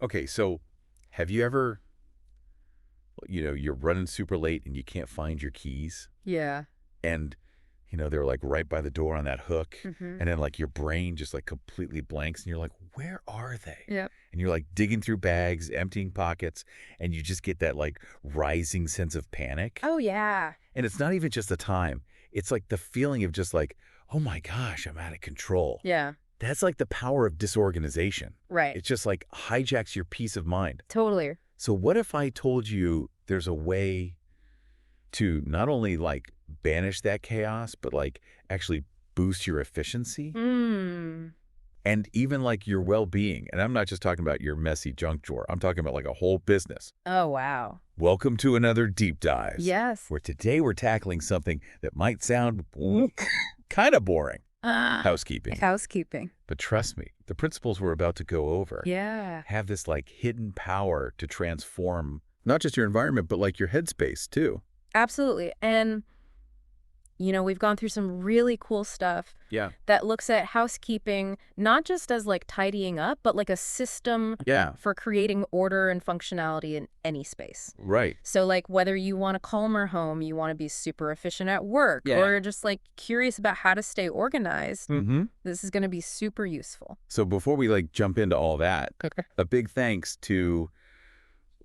Okay, so have you ever, you're running super late and you can't find your keys Yeah. and, they're like right by the door on that hook. Mm-hmm. And then like your brain just like completely blanks and you're like, where are they? Yep. And you're like digging through bags, emptying pockets, and you just get that like rising sense of panic. Oh, yeah. And it's not even just the time. It's like the feeling of just like, oh my gosh, I'm out of control. Yeah. That's like the power of disorganization. Right. It just like hijacks your peace of mind. Totally. So what if I told you there's a way to not only like banish that chaos, but like actually boost your efficiency Mm. and even like your well-being? And I'm not just talking about your messy junk drawer. I'm talking about like a whole business. Oh, wow. Welcome to another Deep Dive, Yes. where today we're tackling something that might sound kind of boring. Housekeeping. Housekeeping. But trust me, the principles we're about to go over Yeah. have this like hidden power to transform not just your environment, but like your headspace too. Absolutely. And, we've gone through some really cool stuff Yeah. that looks at housekeeping, not just as like tidying up, but like a system Yeah. for creating order and functionality in any space. Right. So like whether you want a calmer home, you want to be super efficient at work, Yeah. or just like curious about how to stay organized, Mm-hmm. this is going to be super useful. So before we like jump into all that, a big thanks to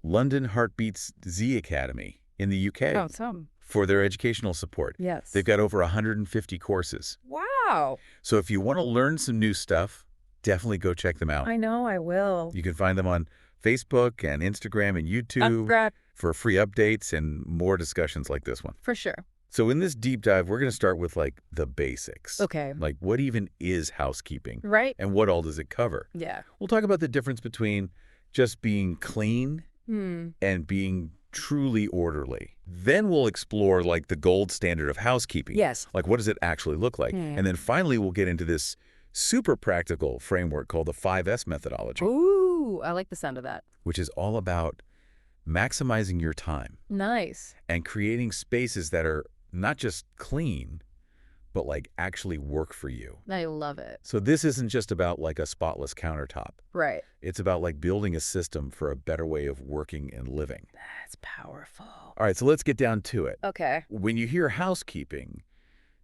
London Heartbeat's Z Academy in the UK Some. for their educational support. Yes. They've got over 150 courses. Wow. So if you want to learn some new stuff, definitely go check them out. I know I will. You can find them on Facebook and Instagram and YouTube for free updates and more discussions like this one. For sure. So in this deep dive, we're going to start with like the basics. Okay. Like what even is housekeeping? Right? And what all does it cover? Yeah. We'll talk about the difference between just being clean and being truly orderly. Then we'll explore like the gold standard of housekeeping. Yes. Like what does it actually look like? And then finally we'll get into this super practical framework called the 5S methodology, Ooh, I like the sound of that. which is all about maximizing your time Nice. and creating spaces that are not just clean, but like actually work for you. I love it. So this isn't just about like a spotless countertop. Right. It's about like building a system for a better way of working and living. That's powerful. All right, so let's get down to it. Okay. When you hear housekeeping,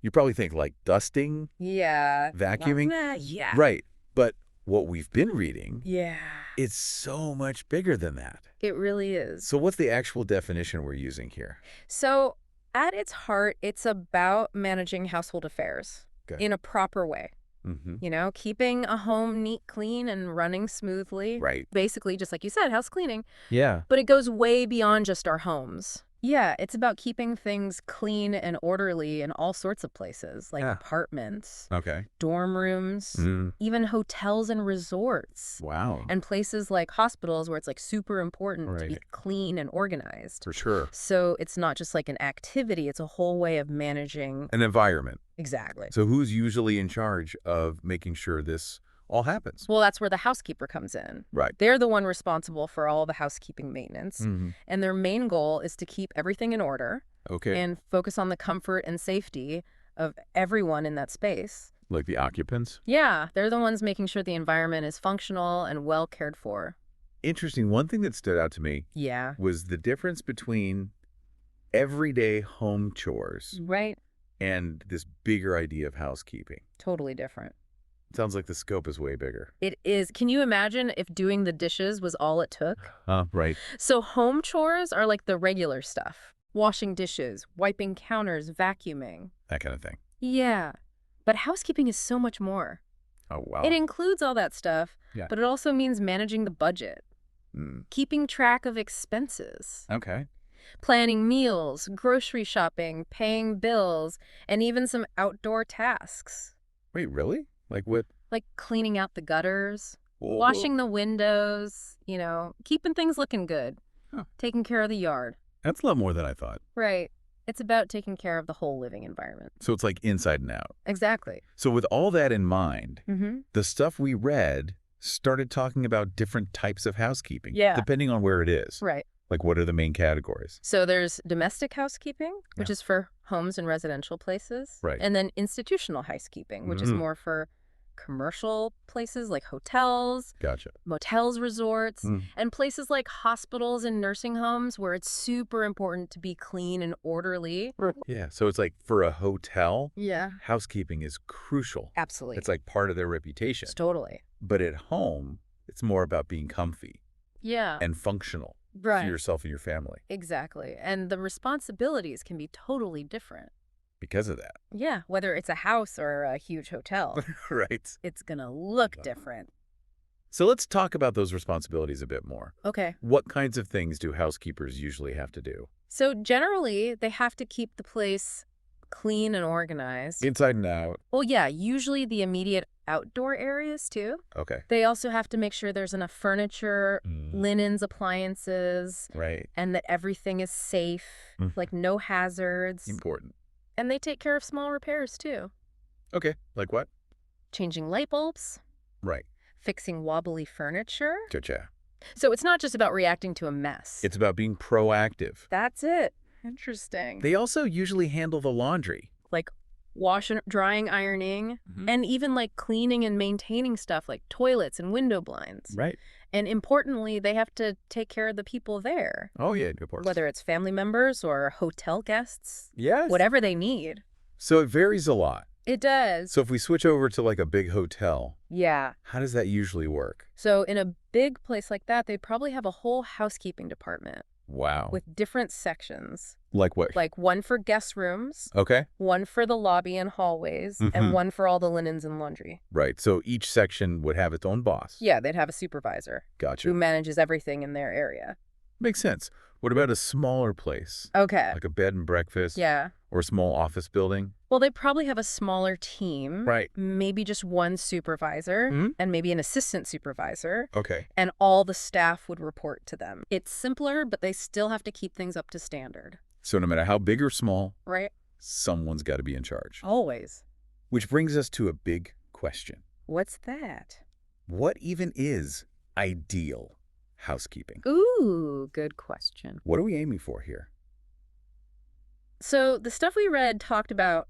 you probably think like dusting, Yeah. vacuuming. Yeah. Right. But what we've been reading, Yeah. it's so much bigger than that. It really is. So what's the actual definition we're using here? So at its heart, it's about managing household affairs Okay. in a proper way. Mm-hmm. Keeping a home neat, clean, and running smoothly. Right. Basically, just like you said, house cleaning. Yeah. But it goes way beyond just our homes. Yeah, it's about keeping things clean and orderly in all sorts of places, like Yeah. apartments, Okay. dorm rooms, even hotels and resorts, Wow. and places like hospitals where it's like super important to be Right. clean and organized. For sure. So it's not just like an activity, it's a whole way of managing. An environment. Exactly. So who's usually in charge of making sure this all happens? Well, that's where the housekeeper comes in. Right. They're the one responsible for all the housekeeping maintenance. Mm-hmm. And their main goal is to keep everything in order Okay. and focus on the comfort and safety of everyone in that space. Like the occupants? Yeah, they're the ones making sure the environment is functional and well cared for. Interesting. One thing that stood out to me Yeah. was the difference between everyday home chores Right? and this bigger idea of housekeeping. Totally different. Sounds like the scope is way bigger. It is. Can you imagine if doing the dishes was all it took? Right. So home chores are like the regular stuff. Washing dishes, wiping counters, vacuuming. That kind of thing. Yeah. But housekeeping is so much more. Oh, wow. It includes all that stuff, Yeah. but it also means managing the budget, keeping track of expenses, Okay. planning meals, grocery shopping, paying bills, and even some outdoor tasks, Wait, really? Like what? like cleaning out the gutters, Whoa. washing the windows, keeping things looking good, Huh. taking care of the yard. That's a lot more than I thought. Right. It's about taking care of the whole living environment. So it's like inside and out. Exactly. So with all that in mind, Mm-hmm. the stuff we read started talking about different types of housekeeping. Yeah. Depending on where it is. Right. Like what are the main categories? So there's domestic housekeeping, which Yeah. is for homes and residential places. Right. And then institutional housekeeping, which is more for commercial places like hotels, Gotcha. motels, resorts, Mm. and places like hospitals and nursing homes where it's super important to be clean and orderly. Yeah, so it's like for a hotel, Yeah. housekeeping is crucial. Absolutely. It's like part of their reputation. Totally. But at home, it's more about being comfy Yeah. and functional Right. for yourself and your family Exactly. And the responsibilities can be totally different. because of that. Yeah. Whether it's a house or a huge hotel, Right. it's going to look different. So let's talk about those responsibilities a bit more. Okay. What kinds of things do housekeepers usually have to do? So generally, they have to keep the place clean and organized. Inside and out. Well, yeah, usually the immediate outdoor areas too. Okay. They also have to make sure there's enough furniture, linens, appliances, Right. and that everything is safe, like no hazards. Important. And they take care of small repairs too. Okay. Like what? Changing light bulbs, Right. fixing wobbly furniture. Cha-cha. So it's not just about reacting to a mess. It's about being proactive. That's it. Interesting. They also usually handle the laundry. Like washing, drying, ironing, and even like cleaning and maintaining stuff like toilets and window blinds. Right. And importantly, they have to take care of the people there, Oh, yeah, of course. whether it's family members or hotel guests, Yes. whatever they need. So it varies a lot. It does. So if we switch over to like a big hotel, Yeah. how does that usually work? So in a big place like that, they'd probably have a whole housekeeping department Wow. with different sections, Like what? like one for guest rooms, Okay. one for the lobby and hallways, and one for all the linens and laundry. Right. So each section would have its own boss. Yeah, they'd have a supervisor Gotcha. who manages everything in their area. Makes sense. What about a smaller place? Okay. Like a bed and breakfast? Yeah. Or a small office building? Well, they probably have a smaller team. Right. Maybe just one supervisor and maybe an assistant supervisor. Okay. And all the staff would report to them. It's simpler, but they still have to keep things up to standard. So no matter how big or small, Right? someone's got to be in charge. Always. Which brings us to a big question. What's that? What even is ideal housekeeping? Ooh, good question. What are we aiming for here? So the stuff we read talked about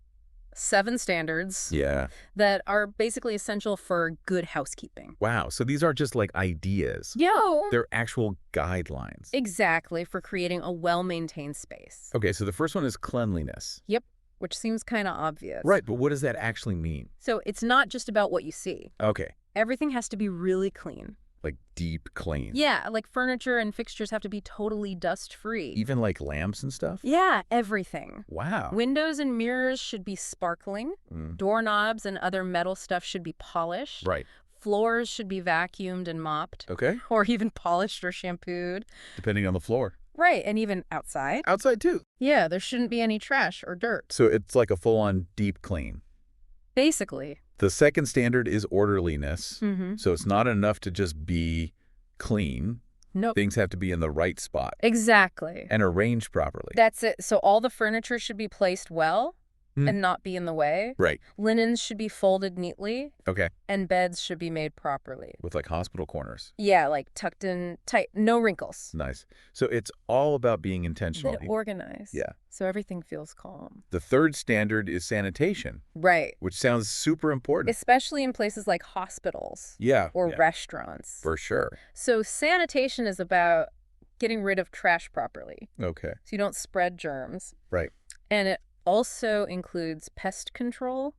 7 standards Yeah. that are basically essential for good housekeeping. Wow. So these aren't just like ideas. Yo! They're actual guidelines. Exactly, for creating a well-maintained space. Okay, so the first one is cleanliness. Yep, which seems kind of obvious. Right, but what does that actually mean? So it's not just about what you see. Okay, Everything has to be really clean. like deep clean. Yeah, like furniture and fixtures have to be totally dust-free. Even like lamps and stuff? Yeah, everything. Wow. Windows and mirrors should be sparkling. Mm. Doorknobs and other metal stuff should be polished. Right. Floors should be vacuumed and mopped. Okay, Or even polished or shampooed. depending on the floor. Right, and even outside. Outside too. Yeah, there shouldn't be any trash or dirt. So it's like a full-on deep clean. Basically. The second standard is orderliness. Mm-hmm. So it's not enough to just be clean. Nope. Things have to be in the right spot Exactly. and arranged properly. That's it. So all the furniture should be placed well Hmm. and not be in the way. Right. Linens should be folded neatly, Okay. and beds should be made properly. With like hospital corners. Yeah, like tucked in tight, no wrinkles. Nice. So it's all about being intentional. Then organized. Yeah. So everything feels calm. The third standard is sanitation, Right. which sounds super important. Especially in places like hospitals Yeah. or yeah, restaurants. for sure. So sanitation is about getting rid of trash properly, Okay. so you don't spread germs. Right. And it also includes pest control,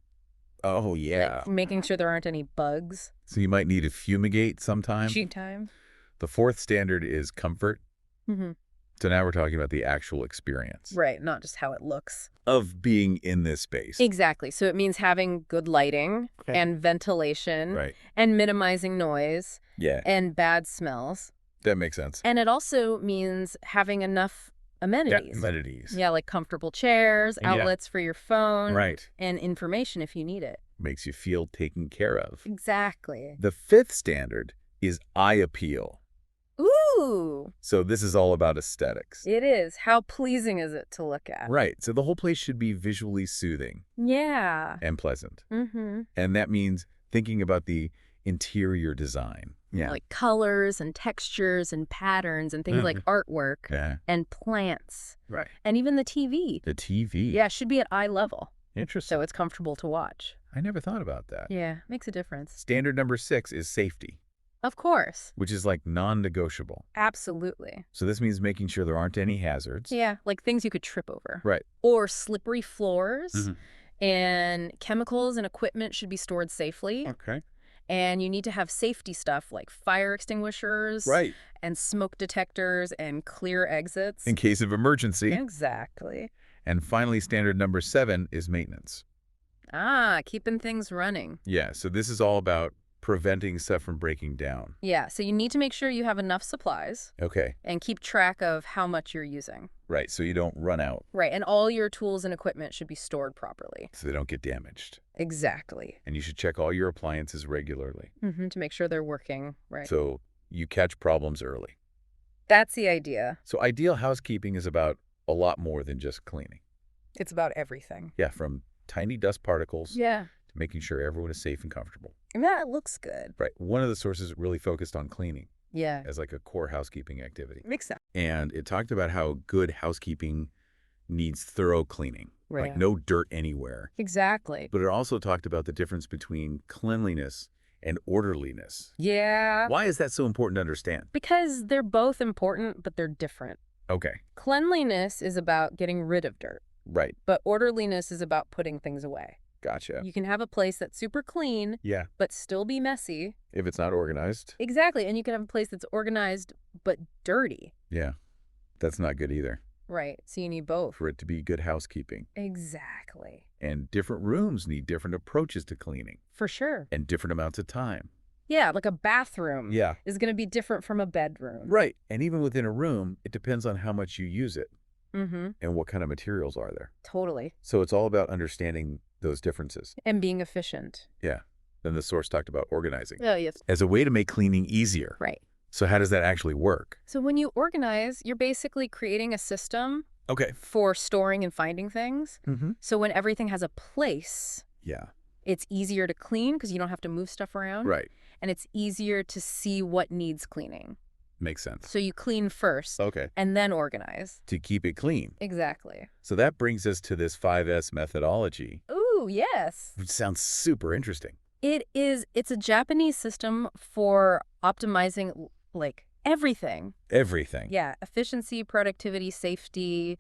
Oh, yeah. like making sure there aren't any bugs. So you might need to fumigate sometime. Sheet time. The fourth standard is comfort. Mm-hmm. So now we're talking about the actual experience Right, not just how it looks. of being in this space. Exactly. So it means having good lighting and ventilation Right. and minimizing noise Yeah. and bad smells. That makes sense. And it also means having enough amenities. Amenities. Yeah, like comfortable chairs, Yeah. outlets for your phone, Right. and information if you need it. Makes you feel taken care of. Exactly. The fifth standard is eye appeal. Ooh, So this is all about aesthetics. it is. How pleasing is it to look at? Right. So the whole place should be visually soothing Yeah. and pleasant. Mm-hmm. And that means thinking about the interior design. Yeah. Like colors and textures and patterns and things like artwork Yeah. and plants Right. and even the TV. The TV. Yeah, it should be at eye level, Interesting. so it's comfortable to watch. I never thought about that. Yeah, makes a difference. Standard number 6 is safety, Of course. which is like non-negotiable. Absolutely. So this means making sure there aren't any hazards. Yeah, like things you could trip over. Right. Or slippery floors. Mhm. And chemicals and equipment should be stored safely. Okay. And you need to have safety stuff like fire extinguishers. Right. And smoke detectors and clear exits. In case of emergency. Exactly. And finally, standard number 7 is maintenance. Keeping things running. Yeah, so this is all about preventing stuff from breaking down. Yeah, so you need to make sure you have enough supplies Okay. and keep track of how much you're using. Right, so you don't run out. Right, and all your tools and equipment should be stored properly. So they don't get damaged. Exactly. And you should check all your appliances regularly. To make sure they're working right. So you catch problems early. That's the idea. So ideal housekeeping is about a lot more than just cleaning. It's about everything. Yeah, from tiny dust particles Yeah. to making sure everyone is safe and comfortable. And that looks good. Right. One of the sources really focused on cleaning Yeah. as like a core housekeeping activity. Makes sense. And it talked about how good housekeeping needs thorough cleaning, Right. like no dirt anywhere. Exactly. But it also talked about the difference between cleanliness and orderliness. Yeah. Why is that so important to understand? Because they're both important, but they're different. Okay. Cleanliness is about getting rid of dirt, Right. but orderliness is about putting things away. Gotcha. You can have a place that's super clean, Yeah. but still be messy. If it's not organized. Exactly. And you can have a place that's organized, but dirty. Yeah. That's not good either. Right. So you need both. For it to be good housekeeping. Exactly. And different rooms need different approaches to cleaning For sure. and different amounts of time. Yeah, like a bathroom Yeah. is going to be different from a bedroom. Right. And even within a room, it depends on how much you use it Mm-hmm. and what kind of materials are there. Totally. So it's all about understanding those differences. And being efficient. Yeah. Then the source talked about organizing Oh, yes. as a way to make cleaning easier. Right. So how does that actually work? So when you organize, you're basically creating a system Okay. for storing and finding things. Mm-hmm. So when everything has a place, Yeah. it's easier to clean because you don't have to move stuff around. Right. And it's easier to see what needs cleaning. Makes sense. So you clean first Okay. and then organize. To keep it clean. Exactly. So that brings us to this 5S methodology, Ooh, yes. which sounds super interesting. It is. It's a Japanese system for optimizing like everything. Everything. Yeah. Efficiency, productivity, safety,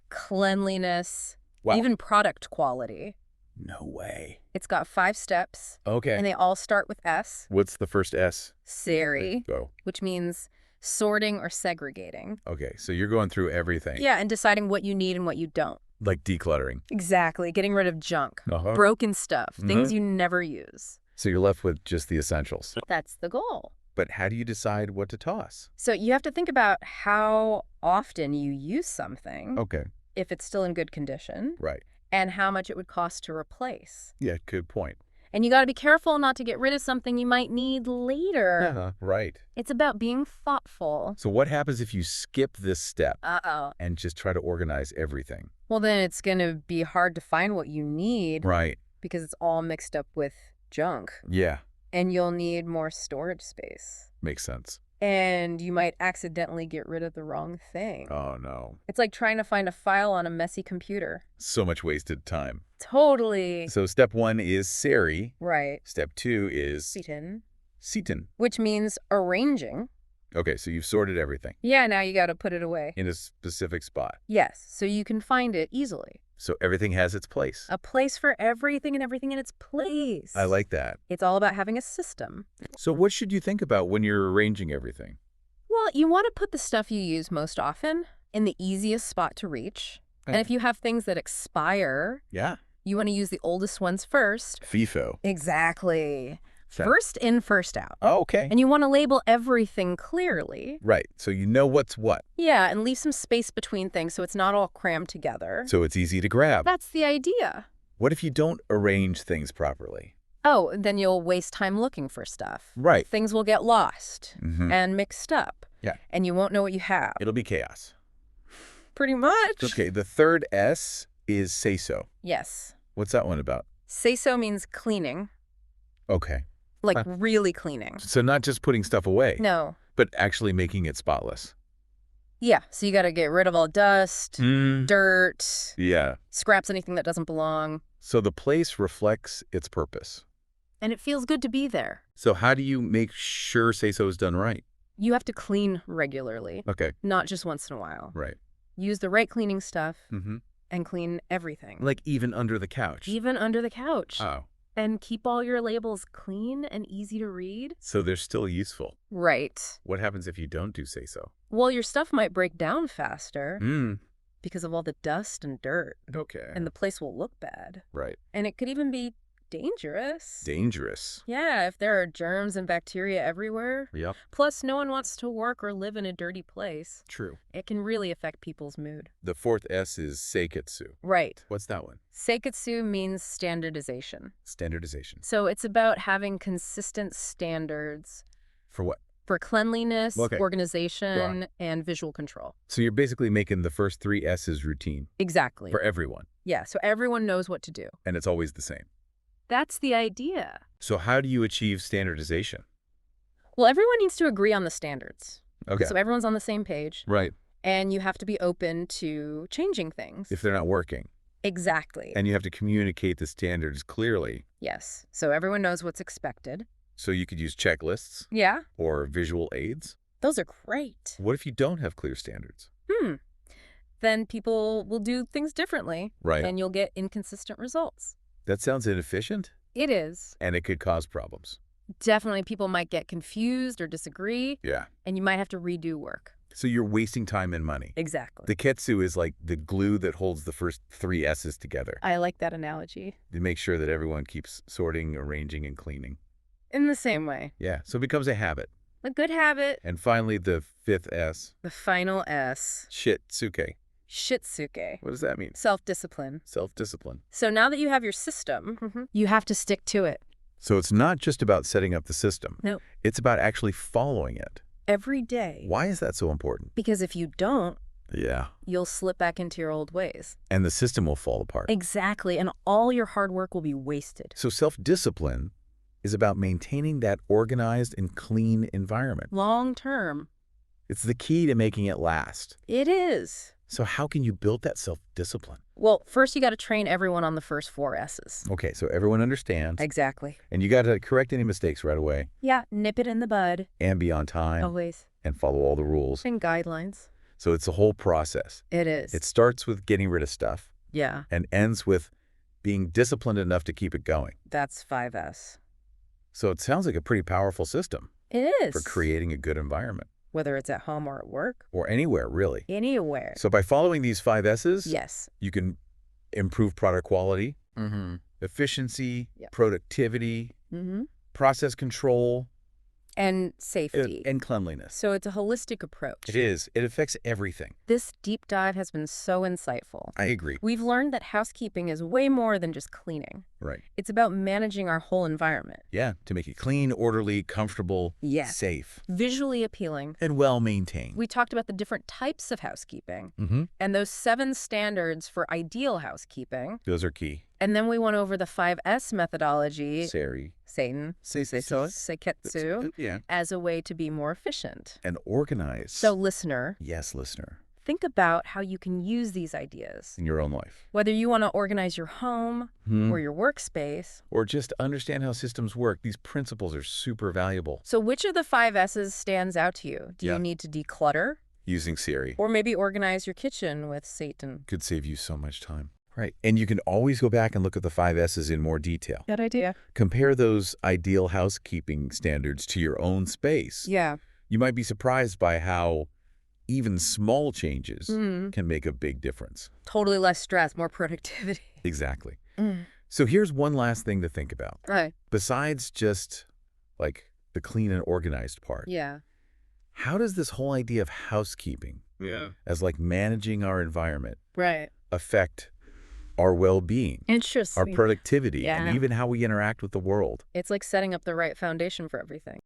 cleanliness, Wow. even product quality. No way. It's got 5 steps Okay. and they all start with S. What's the first S? Seri, Go. which means sorting or segregating. Okay. So you're going through everything. Yeah, and deciding what you need and what you don't. Like decluttering. Exactly. Getting rid of junk, Uh-huh. broken stuff, things Mhm. you never use. So you're left with just the essentials. That's the goal. But how do you decide what to toss? So you have to think about how often you use something, Okay. if it's still in good condition, Right. and how much it would cost to replace. Yeah, good point. And you got to be careful not to get rid of something you might need later. Uh-huh. Right. It's about being thoughtful. So what happens if you skip this step Uh-oh. and just try to organize everything? Well, then it's going to be hard to find what you need Right. because it's all mixed up with junk. Yeah. And you'll need more storage space. Makes sense. And you might accidentally get rid of the wrong thing. Oh, no. It's like trying to find a file on a messy computer. So much wasted time. Totally. So step 1 is seri. Right. Step 2 is Seaton. seaton. Which means arranging. Okay, so you've sorted everything Yeah, now you got to put it away. in a specific spot. Yes, so you can find it easily. So everything has its place. A place for everything and everything in its place. I like that. It's all about having a system. So what should you think about when you're arranging everything? Well, you want to put the stuff you use most often in the easiest spot to reach. And if you have things that expire, Yeah. you want to use the oldest ones first. FIFO. Exactly. So- First in, first out. Oh, okay. And you want to label everything clearly. Right, so you know what's what. Yeah, and leave some space between things so it's not all crammed together. So it's easy to grab. That's the idea. What if you don't arrange things properly? Oh, then you'll waste time looking for stuff. Right. Things will get lost Mhm. and mixed up. Yeah. And you won't know what you have. It'll be chaos. Pretty much. Okay, the third S is say so. Yes. What's that one about? Say so means cleaning, Okay. like Huh. really cleaning. So not just putting stuff away, No. but actually making it spotless. Yeah, so you got to get rid of all dust, dirt, Yeah. scraps anything that doesn't belong. So the place reflects its purpose. And it feels good to be there. So how do you make sure say-so is done right? You have to clean regularly, Okay, not just once in a while. right. Use the right cleaning stuff Mm-hmm. and clean everything. Like even under the couch. Even under the couch. Oh, And keep all your labels clean and easy to read. so they're still useful. Right. What happens if you don't do say-so? Well, your stuff might break down faster because of all the dust and dirt. Okay. And the place will look bad. Right. And it could even be dangerous. Dangerous. Yeah, if there are germs and bacteria everywhere. Yep. Plus, no one wants to work or live in a dirty place. True. It can really affect people's mood. The fourth S is seiketsu. Right. What's that one? Seiketsu means standardization. Standardization. So it's about having consistent standards For what? for cleanliness, Okay. organization, and visual control. So you're basically making the first three S's routine Exactly. for everyone, Yeah, so everyone knows what to do. and it's always the same. That's the idea. So how do you achieve standardization? Well, everyone needs to agree on the standards. Okay. So everyone's on the same page, Right. and you have to be open to changing things. If they're not working. Exactly. And you have to communicate the standards clearly. Yes. So everyone knows what's expected. So you could use checklists Yeah, or visual aids. those are great. What if you don't have clear standards? Then people will do things differently, Right. and you'll get inconsistent results. That sounds inefficient, It is. and it could cause problems. Definitely people might get confused or disagree, Yeah. and you might have to redo work. So you're wasting time and money. Exactly. The ketsu is like the glue that holds the first three S's together I like that analogy. to make sure that everyone keeps sorting, arranging, and cleaning. In the same way. Yeah, so it becomes a habit. A good habit. And finally, the fifth S, The final S. shitsuke. Shitsuke. What does that mean? Self-discipline. Self-discipline. So now that you have your system, you have to stick to it. So it's not just about setting up the system. No. It's about actually following it. Every day. Why is that so important? Because if you don't, Yeah. you'll slip back into your old ways. And the system will fall apart. Exactly. And all your hard work will be wasted. So self-discipline is about maintaining that organized and clean environment. Long term. It's the key to making it last. It is. So how can you build that self-discipline? Well, first you got to train everyone on the first 4 S's. Okay, so everyone understands. Exactly. And you got to correct any mistakes right away Yeah, nip it in the bud. and be on time Always. and follow all the rules. And guidelines. So it's a whole process. It is. It starts with getting rid of stuff Yeah, and ends with being disciplined enough to keep it going. that's 5S. So it sounds like a pretty powerful system It is. for creating a good environment, Whether it's at home or at work. or anywhere, really. Anywhere. So by following these 5 S's, Yes. you can improve product quality, efficiency, productivity, process control, And safety. and cleanliness. So it's a holistic approach. It is. It affects everything. This deep dive has been so insightful. I agree. We've learned that housekeeping is way more than just cleaning. Right. It's about managing our whole environment. Yeah, to make it clean, orderly, comfortable, Yes. safe, Visually appealing. and well-maintained. We talked about the different types of housekeeping Mm-hmm. and those 7 standards for ideal housekeeping. Those are key. And then we went over the 5S methodology, Sari. Satan, Seiketsu, Yeah. as a way to be more efficient. And organized. So listener, Yes, listener. think about how you can use these ideas. In your own life. Whether you want to organize your home or your workspace. Or just understand how systems work. These principles are super valuable. So which of the 5 S's stands out to you? Do Yeah. you need to declutter? Using Siri Or maybe organize your kitchen with Satan? could save you so much time. Right. And you can always go back and look at the 5 S's in more detail. Good idea. Compare those ideal housekeeping standards to your own space. Yeah. You might be surprised by how even small changes can make a big difference. Totally less stress, more productivity. Exactly. So here's one last thing to think about. Right. Besides just like the clean and organized part, Yeah. how does this whole idea of housekeeping as like managing our environment Right. affect our well-being, Interesting. our productivity, Yeah. and even how we interact with the world? It's like setting up the right foundation for everything.